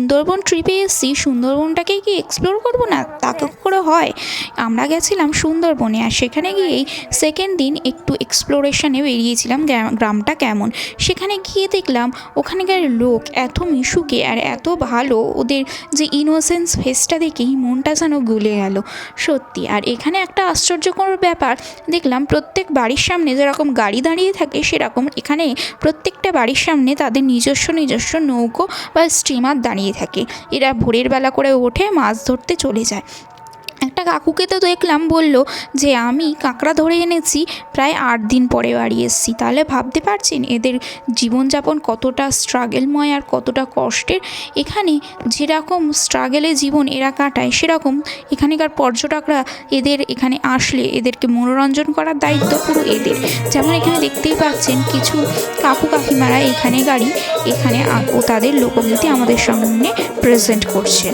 সুন্দরবন ট্রিপে এসেছি, সুন্দরবনটাকে কি এক্সপ্লোর করব না? তা তো করে হয়। আমরা গেছিলাম সুন্দরবনে, আর সেখানে গিয়েই সেকেন্ড দিন একটু এক্সপ্লোরেশনে বেরিয়েছিলাম গ্রামটা কেমন। সেখানে গিয়ে দেখলাম ওখানকার লোক এত মিশুকে আর এত ভালো, ওদের যে ইনোসেন্স ফেসটা দেখেই মনটা যেন গলে গেল সত্যি। আর এখানে একটা আশ্চর্যকর ব্যাপার দেখলাম, প্রত্যেক বাড়ির সামনে যেরকম গাড়ি দাঁড়িয়ে থাকে, সেরকম এখানে প্রত্যেকটা বাড়ির সামনে তাদের নিজস্ব নিজস্ব নৌকো বা স্টিমার দাঁড়িয়ে থাকে। এরা ভোরের বেলা করে ওঠে, মাছ ধরতে চলে যায়। একটা কাকুকে তো দেখলাম, বলল যে আমি কাঁকড়া ধরে এনেছি, প্রায় 8 দিন পরে বাড়ি এসেছি। তাহলে ভাবতে পারছেন এদের জীবনযাপন কতটা স্ট্রাগেলময় আর কতটা কষ্টের। এখানে যেরকম স্ট্রাগেলে জীবন এরা কাটায়, সেরকম এখানকার পর্যটকরা এদের এখানে আসলে এদেরকে মনোরঞ্জন করার দায়িত্ব পুরো এদের। যেমন এখানে দেখতেই পাচ্ছেন কিছু কাকু কাকিমারা এখানে ও তাদের লোকগীতি আমাদের সামনে প্রেজেন্ট করছে।